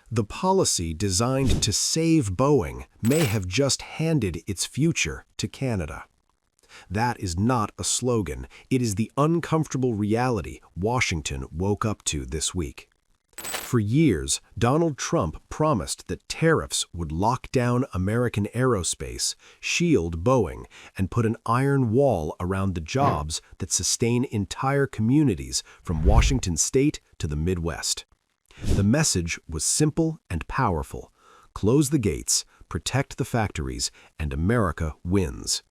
The policy designed to save Boeing may have just handed its future to Canada. That is not a slogan. It is the uncomfortable reality Washington woke up to this week. For years, Donald Trump promised that tariffs would lock down American aerospace, shield Boeing, and put an iron wall around the jobs that sustain entire communities from Washington state to the Midwest. The message was simple and powerful. Close the gates, protect the factories, and America wins.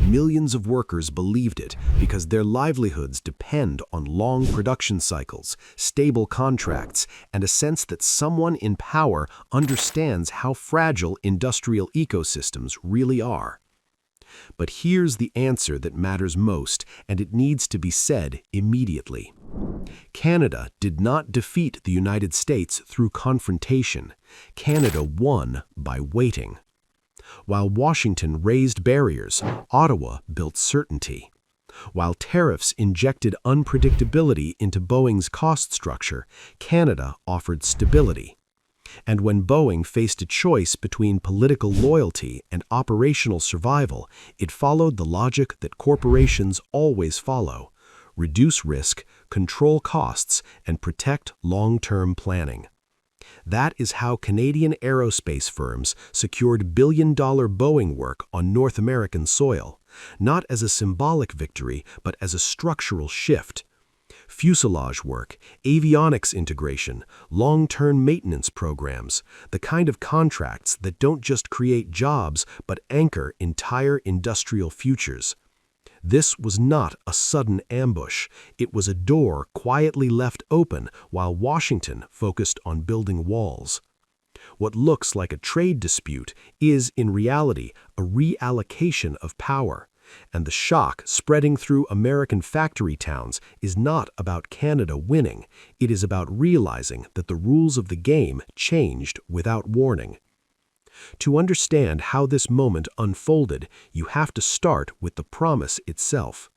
Millions of workers believed it because their livelihoods depend on long production cycles, stable contracts, and a sense that someone in power understands how fragile industrial ecosystems really are. But here's the answer that matters most, and it needs to be said immediately. Canada did not defeat the United States through confrontation. Canada won by waiting. While Washington raised barriers, Ottawa built certainty. While tariffs injected unpredictability into Boeing's cost structure, Canada offered stability. And when Boeing faced a choice between political loyalty and operational survival, it followed the logic that corporations always follow: reduce risk, control costs, and protect long-term planning. That is how Canadian aerospace firms secured billion-dollar Boeing work on North American soil, not as a symbolic victory, but as a structural shift. Fuselage work, avionics integration, long-term maintenance programs, the kind of contracts that don't just create jobs, but anchor entire industrial futures. This was not a sudden ambush. It was a door quietly left open while Washington focused on building walls. What looks like a trade dispute is, in reality, a reallocation of power. And the shock spreading through American factory towns is not about Canada winning. It is about realizing that the rules of the game changed without warning. To understand how this moment unfolded, you have to start with the promise itself.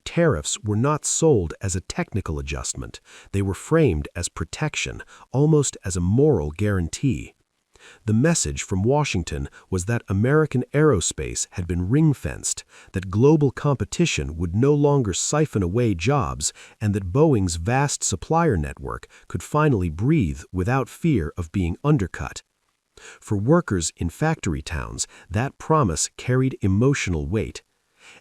Tariffs were not sold as a technical adjustment. They were framed as protection, almost as a moral guarantee. The message from Washington was that American aerospace had been ring-fenced, that global competition would no longer siphon away jobs, and that Boeing's vast supplier network could finally breathe without fear of being undercut. For workers in factory towns, that promise carried emotional weight.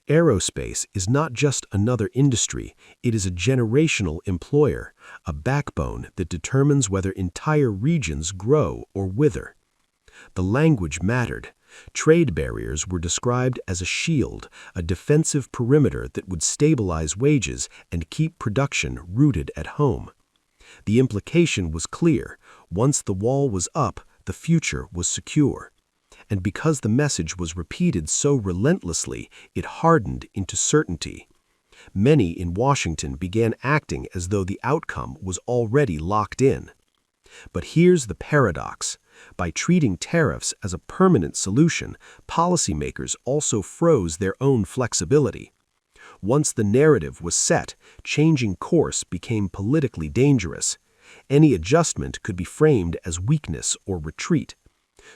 Aerospace is not just another industry, it is a generational employer, a backbone that determines whether entire regions grow or wither. The language mattered. Trade barriers were described as a shield, a defensive perimeter that would stabilize wages and keep production rooted at home. The implication was clear: once the wall was up, the future was secure. And because the message was repeated so relentlessly, it hardened into certainty. Many in Washington began acting as though the outcome was already locked in. But here's the paradox. By treating tariffs as a permanent solution, policymakers also froze their own flexibility. Once the narrative was set, changing course became politically dangerous. Any adjustment could be framed as weakness or retreat.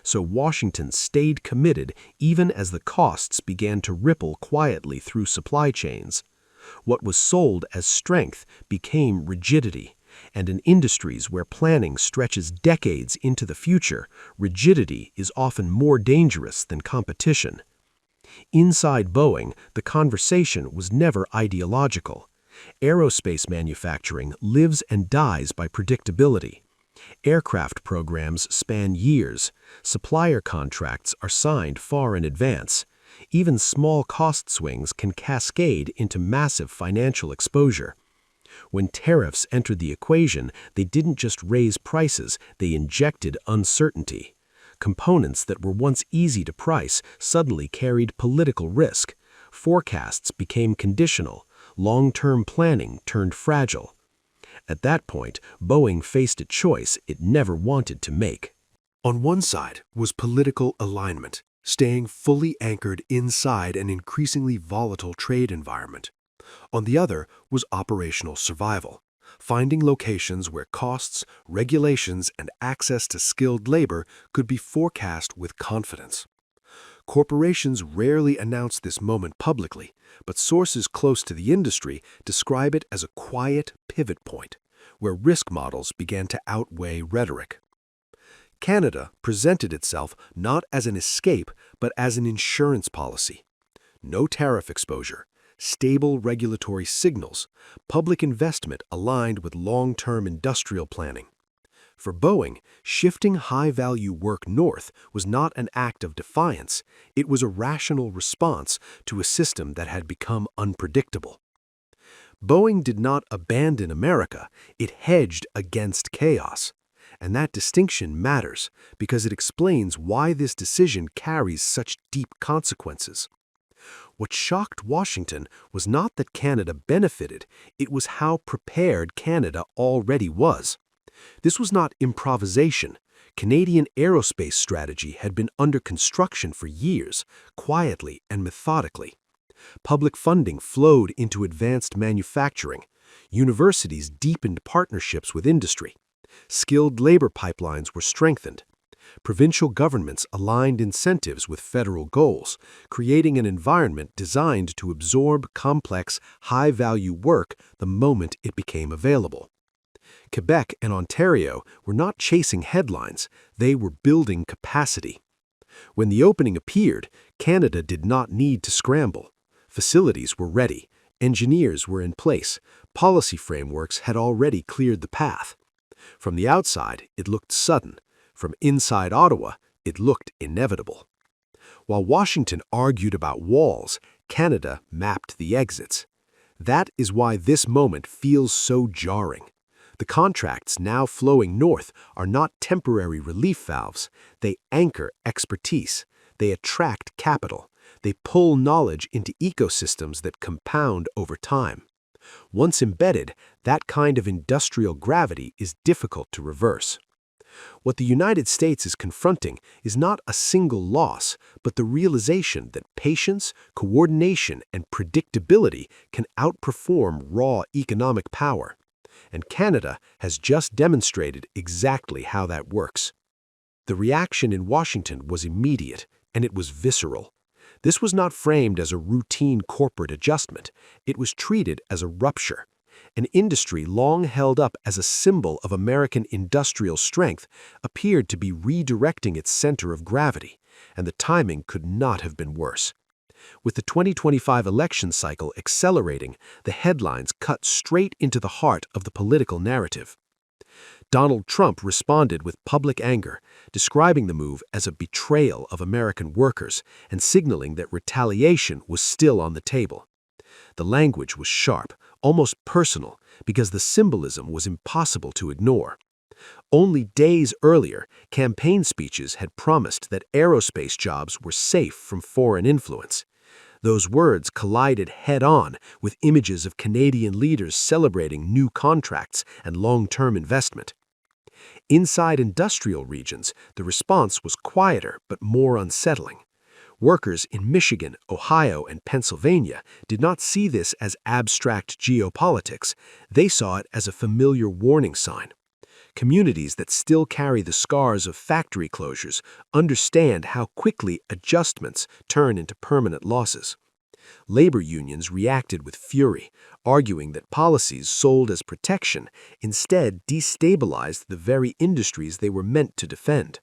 So Washington stayed committed even as the costs began to ripple quietly through supply chains. What was sold as strength became rigidity, and in industries where planning stretches decades into the future, rigidity is often more dangerous than competition. Inside Boeing, the conversation was never ideological. Aerospace manufacturing lives and dies by predictability. Aircraft programs span years. Supplier contracts are signed far in advance. Even small cost swings can cascade into massive financial exposure. When tariffs entered the equation, they didn't just raise prices, they injected uncertainty. Components that were once easy to price suddenly carried political risk. Forecasts became conditional. Long-term planning turned fragile. At that point, Boeing faced a choice it never wanted to make. On one side was political alignment, staying fully anchored inside an increasingly volatile trade environment. On the other was operational survival, finding locations where costs, regulations, and access to skilled labor could be forecast with confidence. Corporations rarely announce this moment publicly, but sources close to the industry describe it as a quiet pivot point, where risk models began to outweigh rhetoric. Canada presented itself not as an escape, but as an insurance policy. No tariff exposure, stable regulatory signals, public investment aligned with long-term industrial planning. For Boeing, shifting high-value work north was not an act of defiance, it was a rational response to a system that had become unpredictable. Boeing did not abandon America, it hedged against chaos. And that distinction matters because it explains why this decision carries such deep consequences. What shocked Washington was not that Canada benefited, it was how prepared Canada already was. This was not improvisation. Canadian aerospace strategy had been under construction for years, quietly and methodically. Public funding flowed into advanced manufacturing. Universities deepened partnerships with industry. Skilled labor pipelines were strengthened. Provincial governments aligned incentives with federal goals, creating an environment designed to absorb complex, high-value work the moment it became available. Quebec and Ontario were not chasing headlines, they were building capacity. When the opening appeared, Canada did not need to scramble. Facilities were ready, engineers were in place, policy frameworks had already cleared the path. From the outside, it looked sudden. From inside Ottawa, it looked inevitable. While Washington argued about walls, Canada mapped the exits. That is why this moment feels so jarring. The contracts now flowing north are not temporary relief valves. They anchor expertise. They attract capital. They pull knowledge into ecosystems that compound over time. Once embedded, that kind of industrial gravity is difficult to reverse. What the United States is confronting is not a single loss, but the realization that patience, coordination, and predictability can outperform raw economic power. And Canada has just demonstrated exactly how that works. The reaction in Washington was immediate, and it was visceral. This was not framed as a routine corporate adjustment. It was treated as a rupture. An industry long held up as a symbol of American industrial strength appeared to be redirecting its center of gravity, and the timing could not have been worse. With the 2025 election cycle accelerating, the headlines cut straight into the heart of the political narrative. Donald Trump responded with public anger, describing the move as a betrayal of American workers and signaling that retaliation was still on the table. The language was sharp, almost personal, because the symbolism was impossible to ignore. Only days earlier, campaign speeches had promised that aerospace jobs were safe from foreign influence. Those words collided head-on with images of Canadian leaders celebrating new contracts and long-term investment. Inside industrial regions, the response was quieter but more unsettling. Workers in Michigan, Ohio, and Pennsylvania did not see this as abstract geopolitics. They saw it as a familiar warning sign. Communities that still carry the scars of factory closures understand how quickly adjustments turn into permanent losses. Labor unions reacted with fury, arguing that policies sold as protection instead destabilized the very industries they were meant to defend.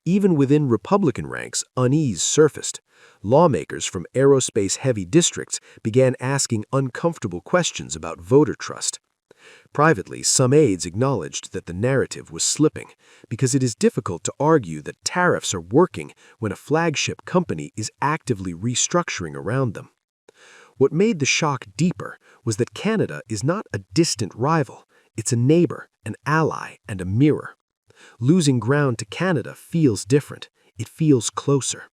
Even within Republican ranks, unease surfaced. Lawmakers from aerospace-heavy districts began asking uncomfortable questions about voter trust. Privately, some aides acknowledged that the narrative was slipping, because it is difficult to argue that tariffs are working when a flagship company is actively restructuring around them. What made the shock deeper was that Canada is not a distant rival, it's a neighbor, an ally, and a mirror. Losing ground to Canada feels different, it feels closer.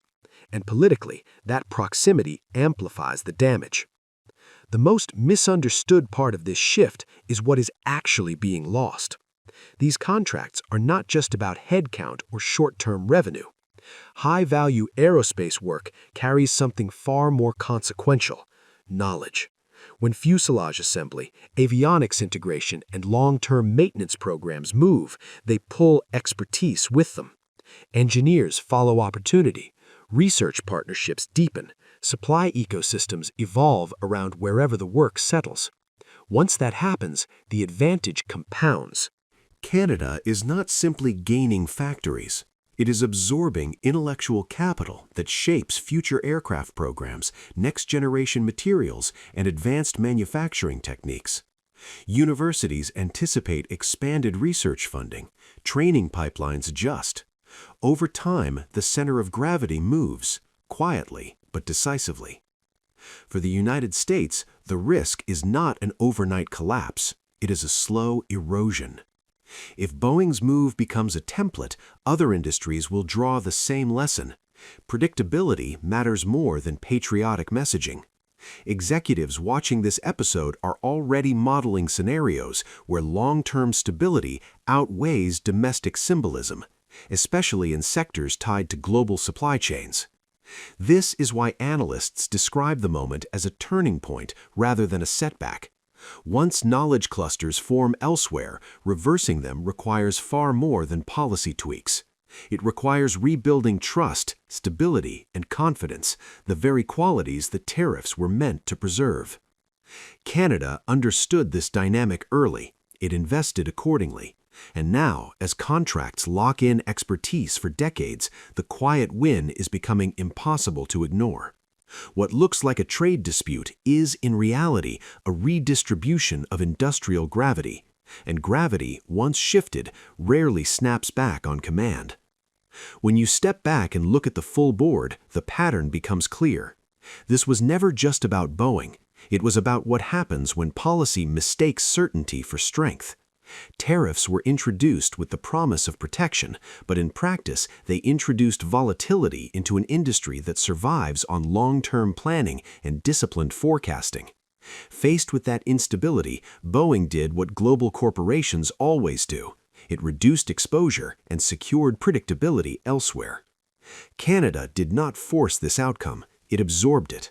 And politically, that proximity amplifies the damage. The most misunderstood part of this shift is what is actually being lost. These contracts are not just about headcount or short-term revenue. High-value aerospace work carries something far more consequential: knowledge. When fuselage assembly, avionics integration, and long-term maintenance programs move, they pull expertise with them. Engineers follow opportunity. Research partnerships deepen. Supply ecosystems evolve around wherever the work settles. Once that happens, the advantage compounds. Canada is not simply gaining factories. It is absorbing intellectual capital that shapes future aircraft programs, next-generation materials, and advanced manufacturing techniques. Universities anticipate expanded research funding. Training pipelines adjust. Over time, the center of gravity moves, quietly but decisively. For the United States, the risk is not an overnight collapse. It is a slow erosion. If Boeing's move becomes a template, other industries will draw the same lesson. Predictability matters more than patriotic messaging. Executives watching this episode are already modeling scenarios where long-term stability outweighs domestic symbolism, especially in sectors tied to global supply chains. This is why analysts describe the moment as a turning point rather than a setback. Once knowledge clusters form elsewhere, reversing them requires far more than policy tweaks. It requires rebuilding trust, stability, and confidence, the very qualities that tariffs were meant to preserve. Canada understood this dynamic early. It invested accordingly. And now, as contracts lock in expertise for decades, the quiet win is becoming impossible to ignore. What looks like a trade dispute is, in reality, a redistribution of industrial gravity, and gravity, once shifted, rarely snaps back on command. When you step back and look at the full board, the pattern becomes clear. This was never just about Boeing. It was about what happens when policy mistakes certainty for strength. Tariffs were introduced with the promise of protection, but in practice, they introduced volatility into an industry that survives on long-term planning and disciplined forecasting. Faced with that instability, Boeing did what global corporations always do. It reduced exposure and secured predictability elsewhere. Canada did not force this outcome. It absorbed it.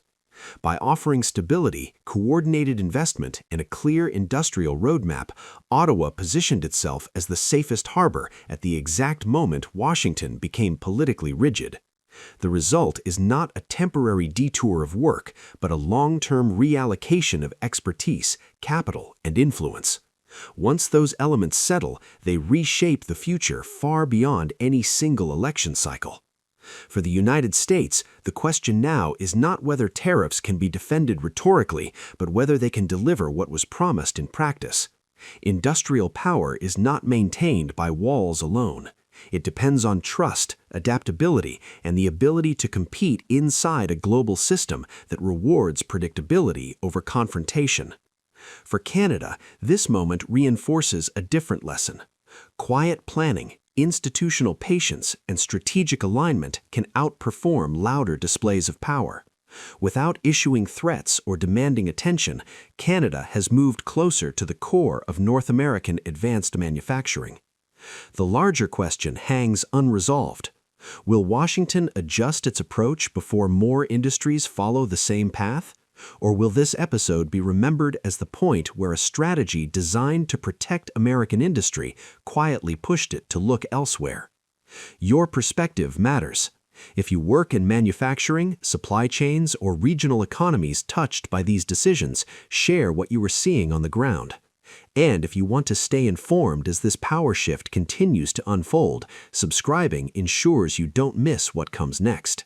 By offering stability, coordinated investment, and a clear industrial roadmap, Ottawa positioned itself as the safest harbor at the exact moment Washington became politically rigid. The result is not a temporary detour of work, but a long-term reallocation of expertise, capital, and influence. Once those elements settle, they reshape the future far beyond any single election cycle. For the United States, the question now is not whether tariffs can be defended rhetorically, but whether they can deliver what was promised in practice. Industrial power is not maintained by walls alone. It depends on trust, adaptability, and the ability to compete inside a global system that rewards predictability over confrontation. For Canada, this moment reinforces a different lesson. Quiet planning, institutional patience, and strategic alignment can outperform louder displays of power. Without issuing threats or demanding attention, Canada has moved closer to the core of North American advanced manufacturing. The larger question hangs unresolved. Will Washington adjust its approach before more industries follow the same path? Or will this episode be remembered as the point where a strategy designed to protect American industry quietly pushed it to look elsewhere? Your perspective matters. If you work in manufacturing, supply chains, or regional economies touched by these decisions, share what you are seeing on the ground. And if you want to stay informed as this power shift continues to unfold, subscribing ensures you don't miss what comes next.